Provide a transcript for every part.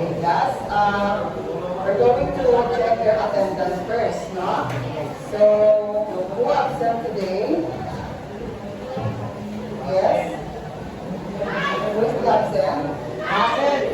Okay, class. We're going to check your attendance first, no? So, who absent today? Yes? Who is the absent? Absent.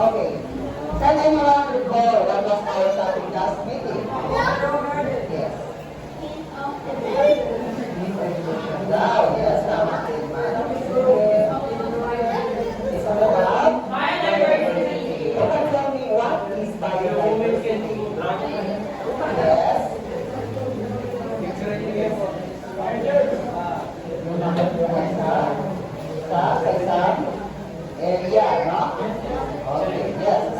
Okay. Can anyone recall what was our topic last meeting? Yes. Wow, yes, tama. It's all about biodiversity. You can tell me what is biodiversity? Yes. Yung nakukuha sa isang area, no? Okay, yes.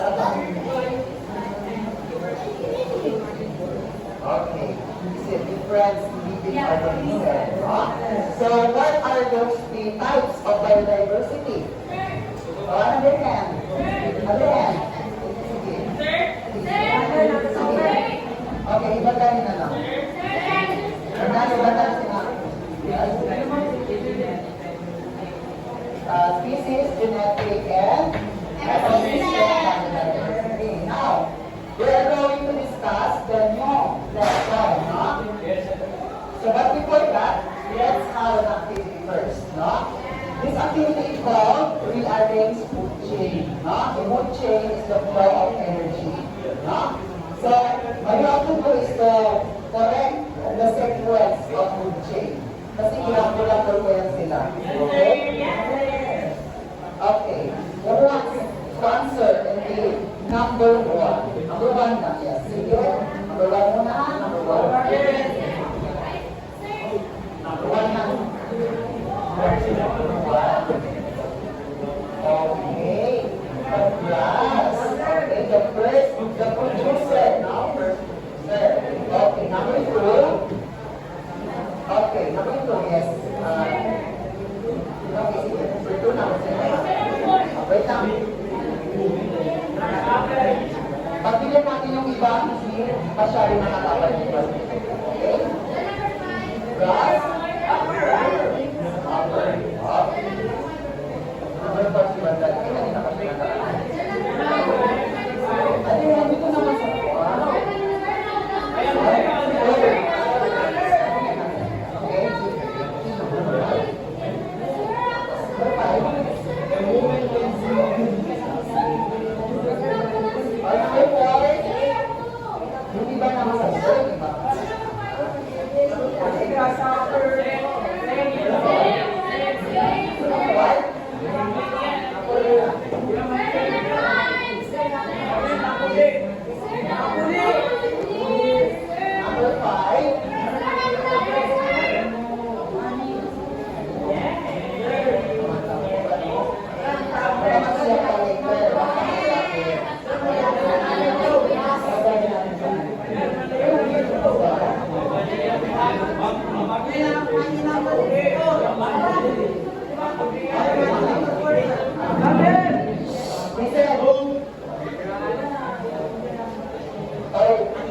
Okay. This is different living organisms, no? So, what are those three types of biodiversity? Other hand. Other hand. Okay, iba tayo na lang. Iba tayo sila. Species, genetic, and ecosystem. Now, we are going to discuss the new lesson, no? So, but before that, let's have an activity first, no? This activity is called rearrange food chain, no? The food chain is the flow of energy, no? So, what you have to do is to correct the sequence of food chain. Kasi ginagawa ko yan sila. Okay? Okay. Who wants to answer in the number one? Number one na, yes. Sige. Number one muna. Number one. Number one na. Okay. Yes. Okay. The first, the producer. Number. Okay. Number two. Okay. Number two, yes. Okay, sige. Number two na. Wait lang. Pagbilan natin yung iba, masyari na natawag yung iba. Okay? Grass. Upper. Up. Number four, si Bandal. Hindi natin nakasinan. Ano yung dito naman sa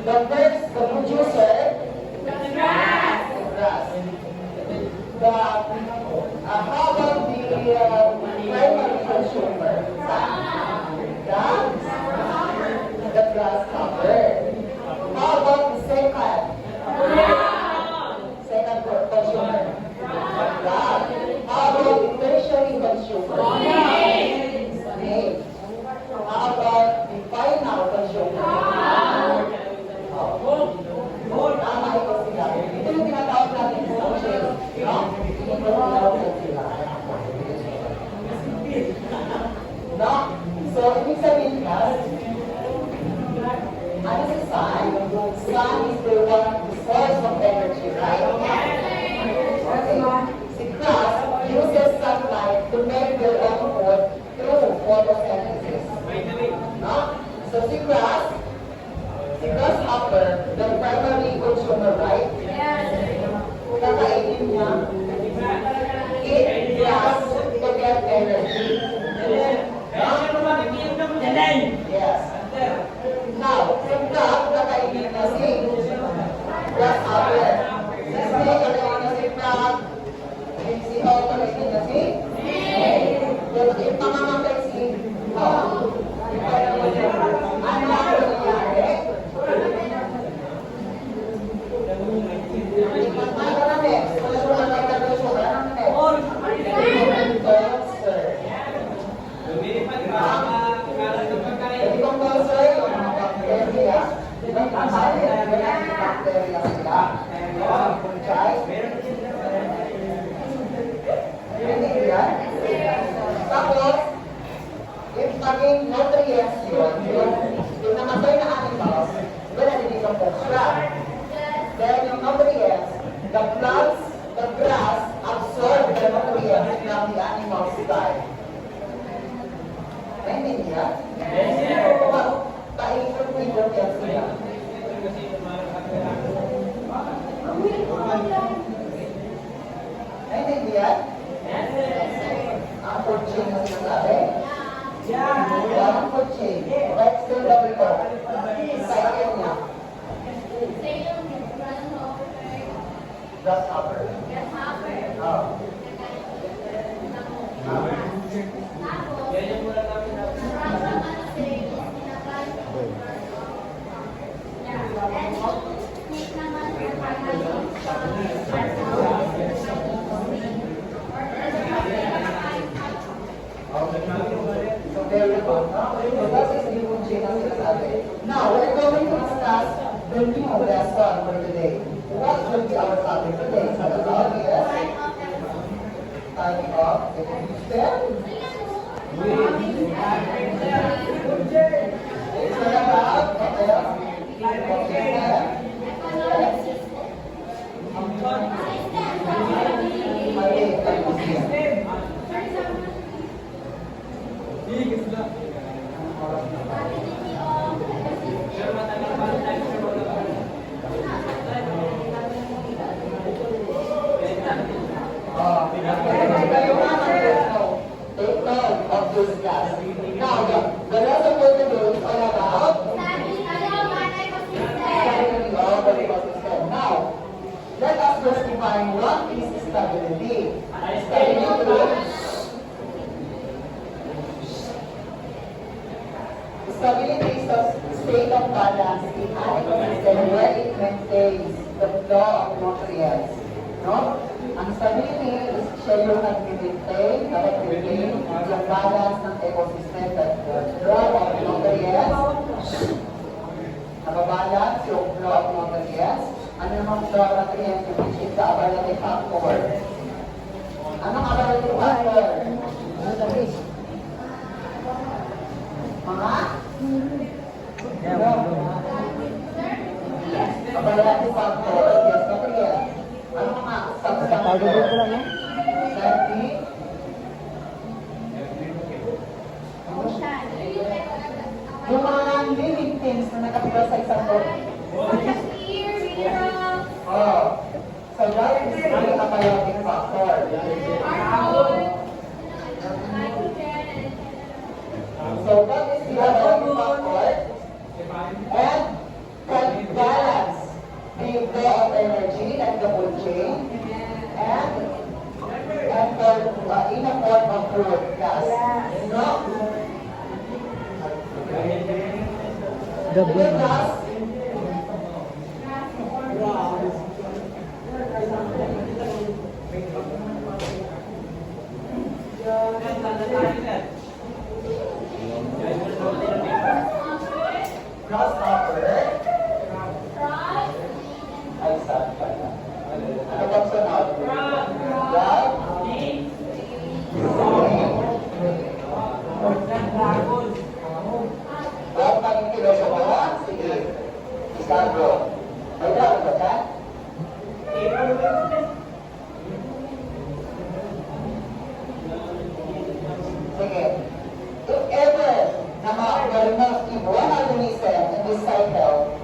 the first, the producer, grass. How about the primary consumer? The grasshopper. How about the second? Second consumer? Crab. How about the tertiary consumer? Snake. How about the final consumer? Tama ito sila. Ito yung tinatawag natin sa chain. No? Ito yung tinatawag sila. No? So, ibig sabihin ka, ano si sun? Sun is the one, the source of energy, right? Okay. Si grass uses sunlight to make their own food through photosynthesis. No? So, si grasshopper, the primary consumer It has to get energy. Yes. Now, from that, nakainit na si grasshopper. Si snake, nakainit na si frog. Si hawk, nakainit na si snake. Yung pamamatay si hawk. Ano ang nangyari? Ano na next? Ano na next? Cancer. Itong cancer, yung mga bacteria, bacteria sila. Hindi yan. Tapos, if maging nutrients yun, yung namatay na animals, wala din yung siya. Then yung nutrients, the plants, the grass, absorb the nutrients from the animals' diet. Naintindihan? Paikot-ikot yan sila. Naintindihan? Ang food chain na sinasabi? Ang food chain. Let's do the report. Cycle niya. Grasshopper. Oh. So there you go. So that is the food chain na sinasabi. Now, we're going to discuss the new lesson for today. What will be our topic today? So the obvious timing of the system. It's all about now, the rest of what we do is all about now, let us just define what is stability. Stability is a state of balance in an ecosystem where it maintains the flow of nutrients. No? Ang stability is siya yung nag-maintain, nag-maintain yung balance ng ecosystem that the flow of nutrients, nakabalance yung flow of nutrients. Ano namang flow of nutrients which is the abalative factor? Anong abalative factor? Mga? Abalative factor, yes, nutrients. Ano mga substances? Yung mga living things na nakatira sa isang body. Oh. So that is the abiotic factor. So that is the abiotic factor. And can balance the flow of energy and the food chain. And in a form of food gas. No? The gas. Grasshopper. Ay, saan ka na? Ano bang sunod? Frog. Bago tayong kilosoba? Sige. Isargo. May dapat ba ka? Sige. If ever na ma-remove if one organism in this cycle,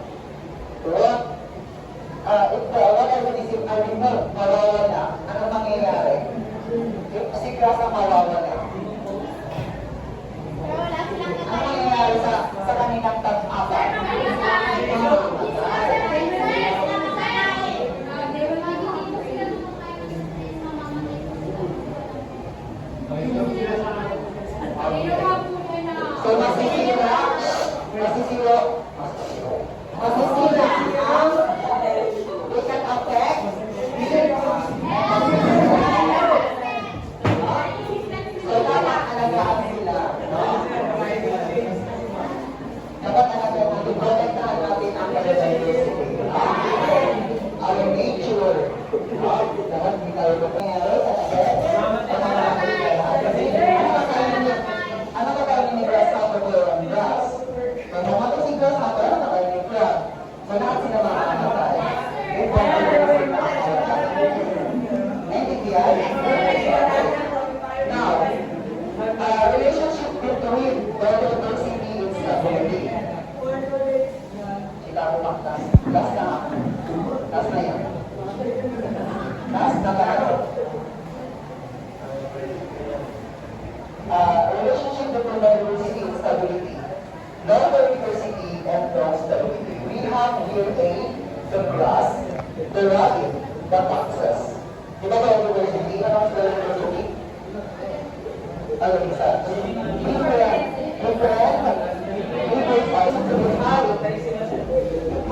if the one organism are removed, mawawala, mawawala. Pero wala silang Ano nakain. mangyayari sa kanilang tag-apat? So, masisira ang it can affect so, dapat alagaan sila. No? Dapat alagaan natin, protektahan natin ang biodiversity. Our nature. Dapat hindi tayo nangyari sa ano ba tayo ni grasshopper ko ang grass? So, namatay si grasshopper, ano tayo ni crab? So, lahat sila makakamatay. Naintindihan? Now, relationship between biodiversity and stability. Kita ko maktas. Last na ako. Last na yan. Last na tayo. Relationship between biodiversity and stability. Non-biodiversity and non-stability. We have here the grass, the rabbit, the foxes. Di ba biodiversity? Anong biodiversity? Ano isa?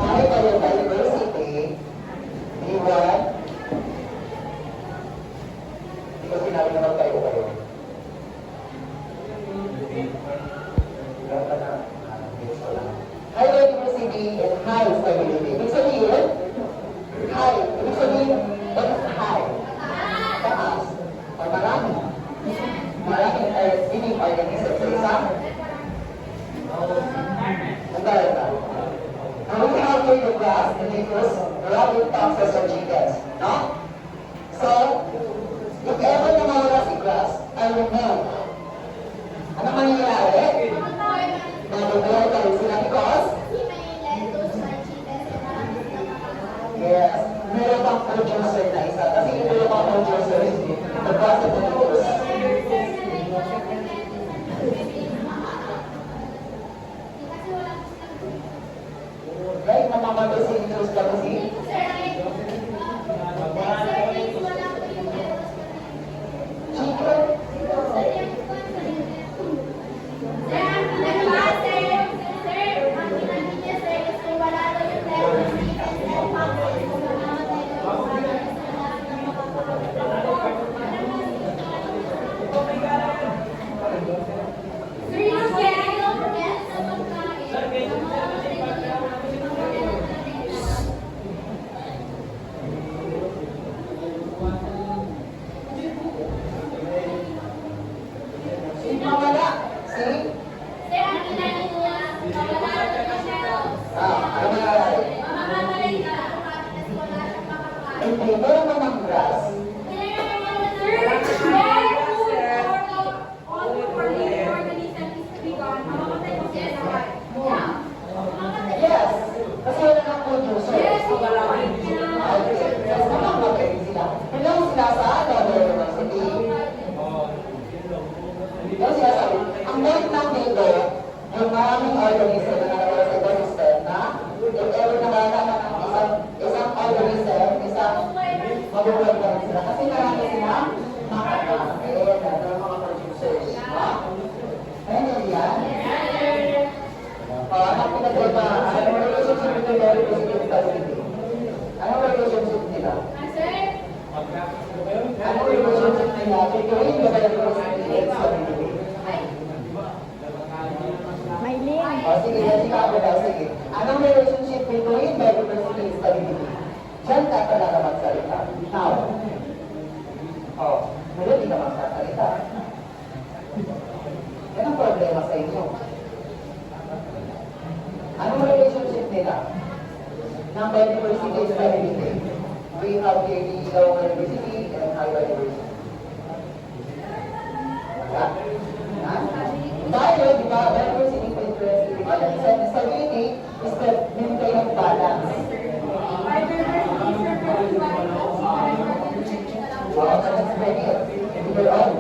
High biodiversity, iwan, hindi ko sinabi na magtayo kayo. High biodiversity and high stability. Ibig sabihin, high. Ibig sabihin, what is high? Taas. Or marami. Maraming living organisms sa isang environment. Now we have here the grass, the neighbors, rabbit, foxes, or chickens. No? So, if ever nawawala si grass, I will know. Ano mangyayari? Mabubuhay tayo sila because yes, meron pang producer na isa. Kasi meron pang producer, the process of the news. Right, mamamatay si news ka kasi. Chicken. Mawala. See? Ano mangyayari? Hindi, meron namang grass. Yes. Kasi wala nang producer. Mamamatay sila. Hello sila sa biodiversity. Yung sinasabi, ang point lang dito, yung maraming organism na nakawala sa ecosystem na if ever nakakana ng isang organism, isang mabubuhay pa rin sila. Kasi marami silang makakain, ng mga producers. Ayun yun yan. Anong pinagkaiba? Anong relationship between biodiversity and stability? Anong relationship nila? Anong relationship nila between biodiversity and stability? Sige, sige ako daw, sige. Anong relationship between biodiversity and stability? Diyan ka talaga magsalita. Now, ngayon hindi ka magsasalita. Yan ang problema sa inyo. Anong relationship nila ng biodiversity and stability? We have here the low biodiversity and high biodiversity. Tayo, di ba, biodiversity and stability is the maintain of balance. That's very good. Your own.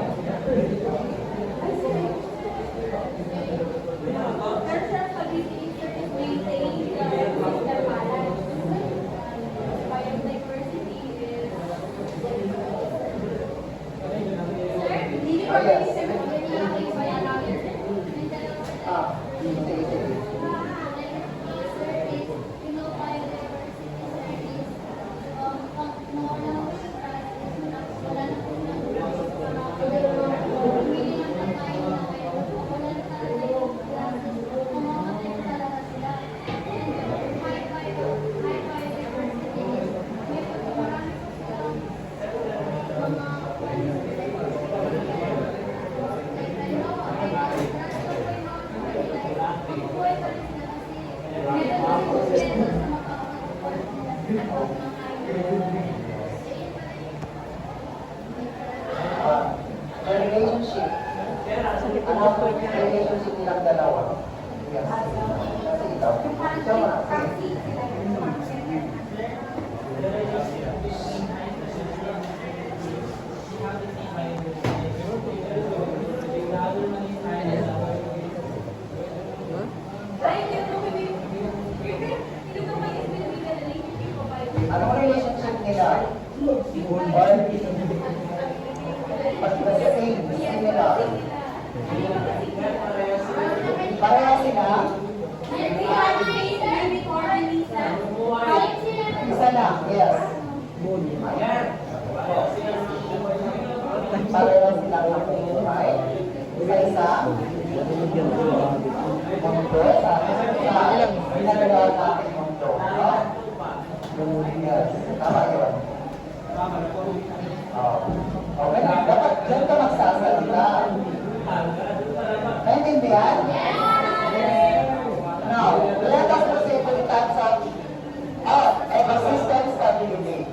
The relationship. Ano ang relationship nilang dalawa? Yes. Kasi ikaw sige. Anong relationship nila? Similar. Pareha sila. Isa lang, yes. Pareha silang nakuhay. Isa-isa. Mundo. Sa ginagawa natin mundo. Yes. Tama yun. Okay, dapat dyan ka magsasalita. Naintindihan? Now, let us proceed to the types of ecosystem stability.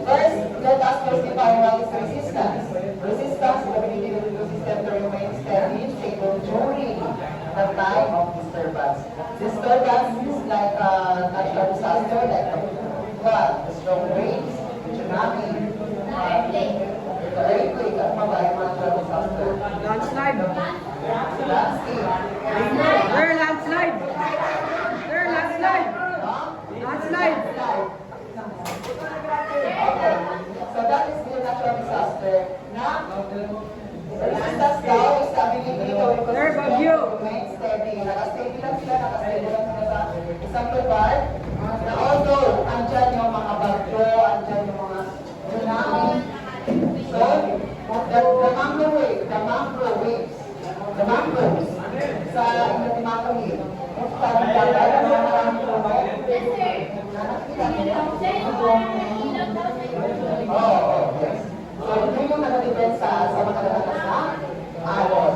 First, let us classify what is resistance. Resistance is the ability of the ecosystem to remain steady, stable during the time of disturbance. Disturbance is like a natural disaster, like the strong winds, tsunami, earthquake, at mga natural disaster. Landslide. Landscape. Where landslide? Where landslide? Landslide. Okay. So that is the natural disaster. Now, resistance daw is the ability of ecosystem to remain steady. Naka-steady lang sila sa isang lugar. Na although, andyan yung mga bagyo, andyan yung mga tsunami. So, the mangroves, sa Imatimakawi, sa dagat, ang mga maraming puno. Yes. So, yun yung nakadepend sa mga nalakas na alon.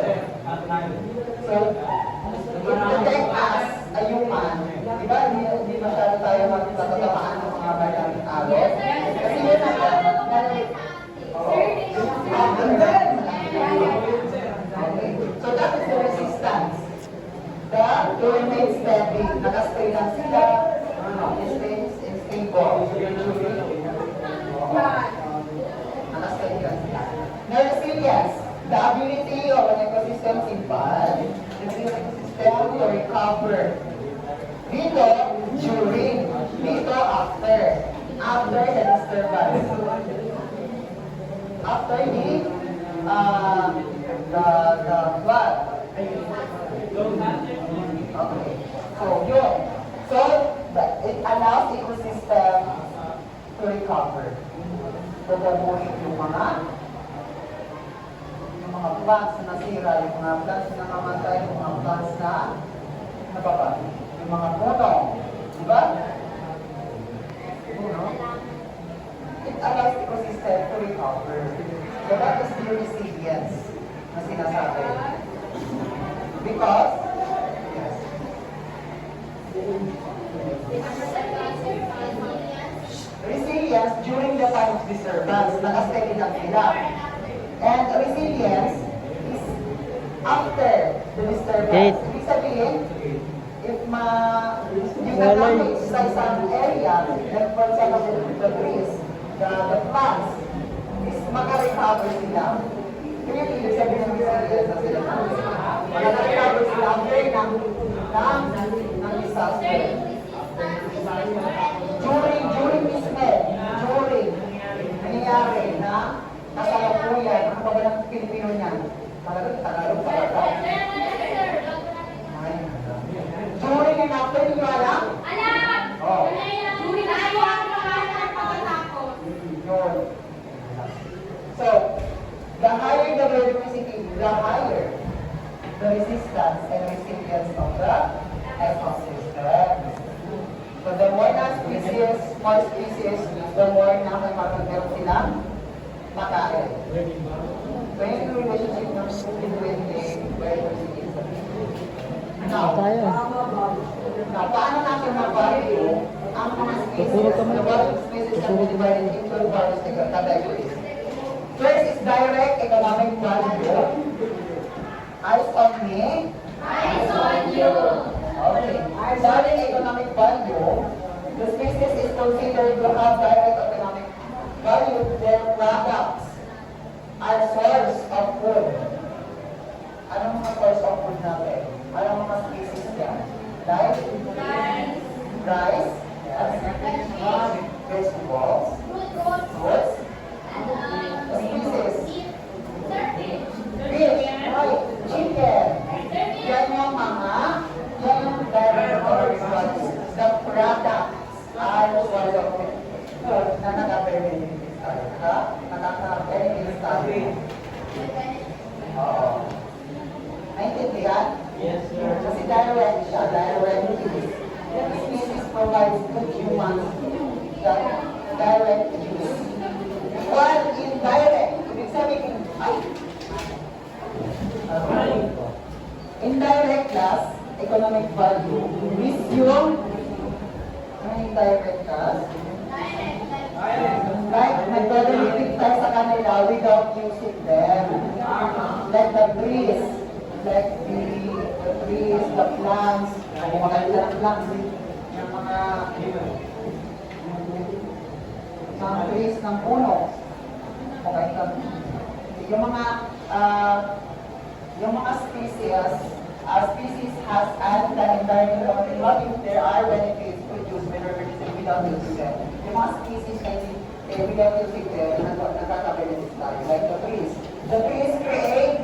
So, it protect us, a human, di ba, hindi masyado tayo magtatamaan ng mga maraming alon. Kasi yun okay. So, that is the resistance. To remain steady, nakastay lang sila, stable. Nakastay lang sila. The resilience, the ability of an ecosystem to recover. Dito, during. Dito, after. After the disturbance. After the what? Okay. So, yun. So, it allows the ecosystem to recover. Gagamuhin yung mga plants na nasira, yung mga plants na namatay, yung mga plants na nababa. Yung mga puno. Diba? Puno. It allows the ecosystem to recover. So, that is the resilience na sinasabi. Because, yes. Resilience during the time of disturbance, nakasteady lang sila. And resilience is after the disturbance. Ibig sabihin, if you can damage sa isang area, like for example, the trees, the plants, is maka-recover sila. Kaya yung ibig sabihin ng resilience na sila. Maka-recover sila after ng disaster. During mismo, nangyayari na kasalukuyan, ang kabalang Pilipino niyan, Tagalog. During and after, hindi nyo alam? Alam! Oh. During na ako ang pangalan pagkatapos. Yun. So, the higher the biodiversity, the higher the resistance and resilience of the ecosystem. So, the more more species, the more na may magkakaroon silang makain. So, yun yung relationship ng between the biodiversity. Now, paano natin mag-value ang mga species, the following species can be divided into various categories. First is direct economic value. Eyes on me. Eyes on you. Okay. Direct economic value. The species is considered to have direct economic value. Their products are source of food. Anong mga source of food natin? Anong mga species yan? Like rice, vegetables, fruits, species, fish, chicken. Yan yung direct economic value. The products are source of food. Na naka-benefit tayo, ha? Naka-benefit tayo. Oo. Naintindihan? Yes, sir. Kasi direct siya, direct use. This species provides good humans direct use. While indirect, ibig sabihin, indirect class, economic value, is yung indirect class, like nagbe-benefit tayo sa kanila without using them. Like the trees, the plants, yung mga ilang plants, yung mga trees ng puno. Okay, yung mga species has an indirect economic value. There are benefits produced when reproducing without using them. Yung mga species kasi without using them, nagkaka-benefits tayo. Like the trees. The trees create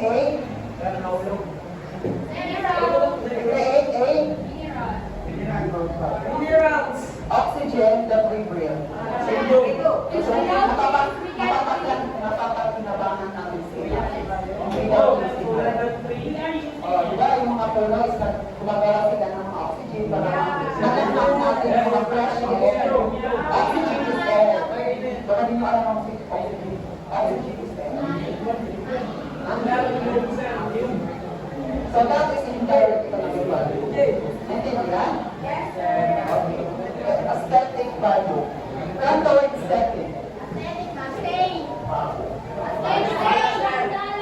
Minerals. oxygen that we breathe. Napapakinabangan namin sila. Without using them. Diba yung mga puno is gumagawa sila ng mga oxygen para malamang natin yung mga fresh air. Oxygen is air. Baka di nyo alam ang oxygen. Oxygen is air. So that is indirect economic value. Naintindihan? Okay. Aesthetic value. Come to aesthetic.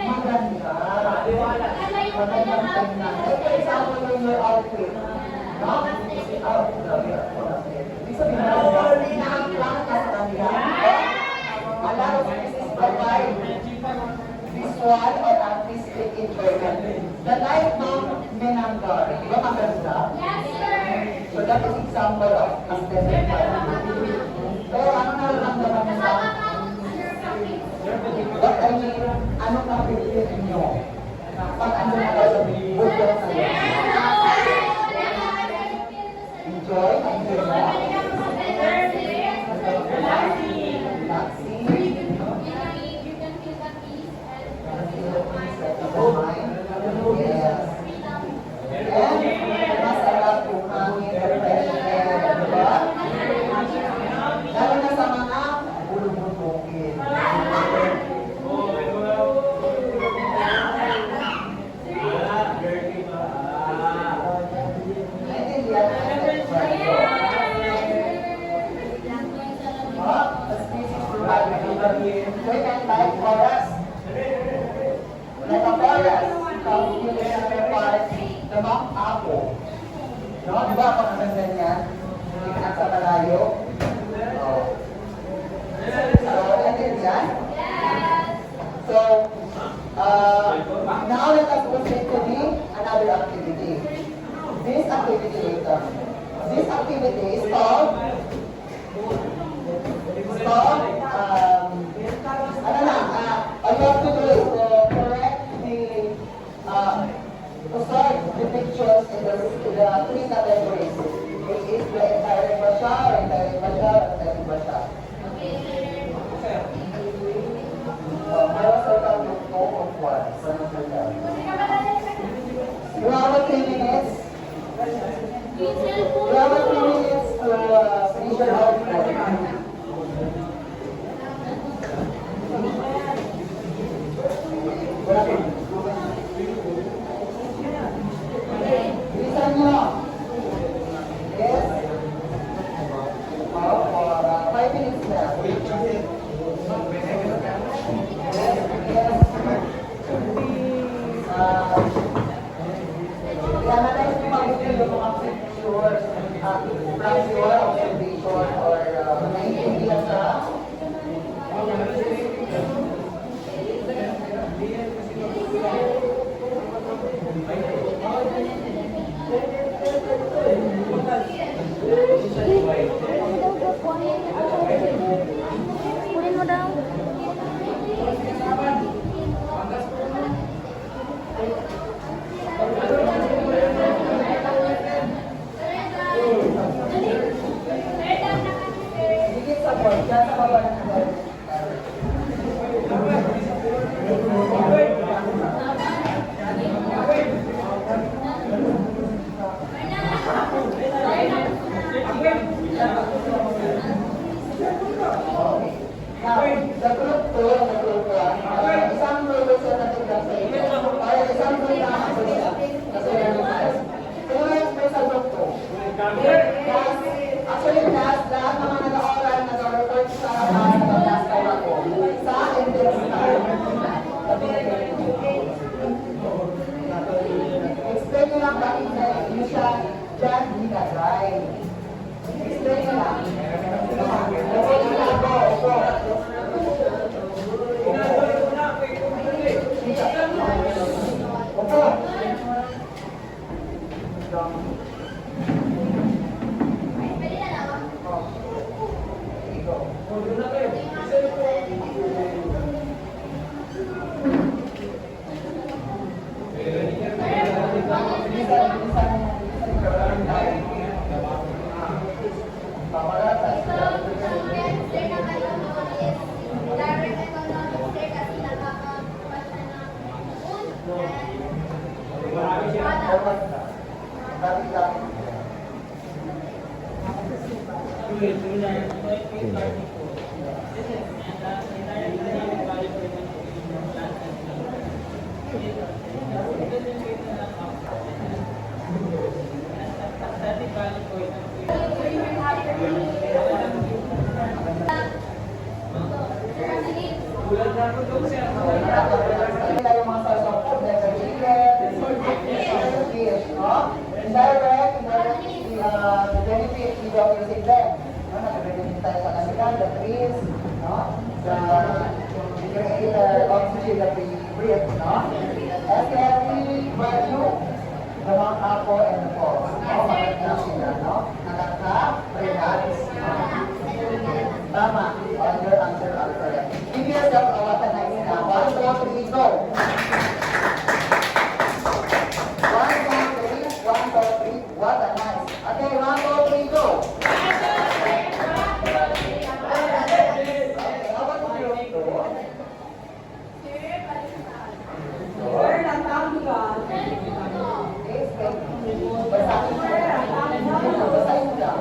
Maganda. Magandang tingnan. Like for example, when you're outfit. No? Ibig sabihin na ang plant at kanila. A lot of species provide visual or artistic enjoyment. The life ng Menangar, di ba maganda? Yes, sir. So that is example of aesthetic value. Pero ano nararamdaman niyo sa what I mean, ano na pipiliin niyo? Pag ano na kayo sa bukod sa iyo? Enjoy? Enjoy mo? Relaxing? Yes. And masarap yung hangin, fresh air, di ba? Lalo na sa mga bulubulukin. Naintindihan mo? The species provide like forest. Like a forest. The Mount Apo. No? Di ba pag naganda niyan? Tingnan sa malayo. Oh. So, naintindihan? So, now let us proceed to the another activity. This activity later. This activity is called all you have to do is to correct to sort the pictures in the three categories. Which is the entire basha, or entire basha, or entire basha. I was told to go of one. You have 3 minutes. You have 3 minutes to finish your output. from your observation or naiintindihan sa Kunin mo daw. higit sa board, dyan sa baba ng board. Now, sa group 2, isang rule sa natutang sa inyo, or isang rule na ako sa class. Kaya may sa group 2. Actually, lahat ng mga nag-oral, nag-report sa class kayo ako, sa index card. Explain nyo lang bakit na hindi siya dyan ginagay. Explain nyo lang. Tama. Your answer are correct. Give yourself a what a nice now. 1, 2, 3, go. 1, 2, 3, 1, 2, 3, what a nice. Okay, 1, 2, 3, go. Okay, how about you? Where lang tama ka? Basahin mo. Basahin mo lang.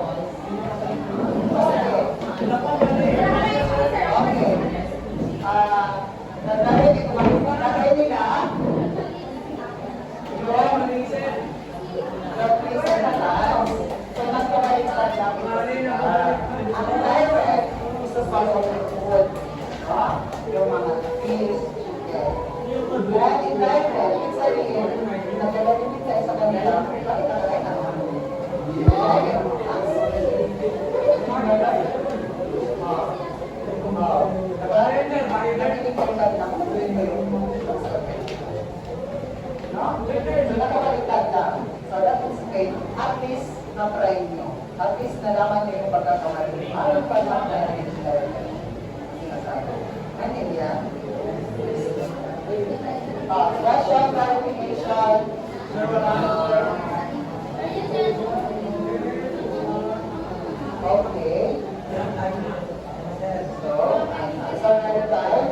Okay. Narinig ka? Nag-listen na lang. So, nagpapalitan lang. Ang direct is to follow the food. Yung mga fish. At indirect, ibig sabihin, naglalagin tayo sa kanila, bakit ang right na at least na-try nyo. At least nalaman nyo yung pagkakamali. Ano pa lang na sinasabi? Ano yan? Question, clarification, okay. So, isang tayo.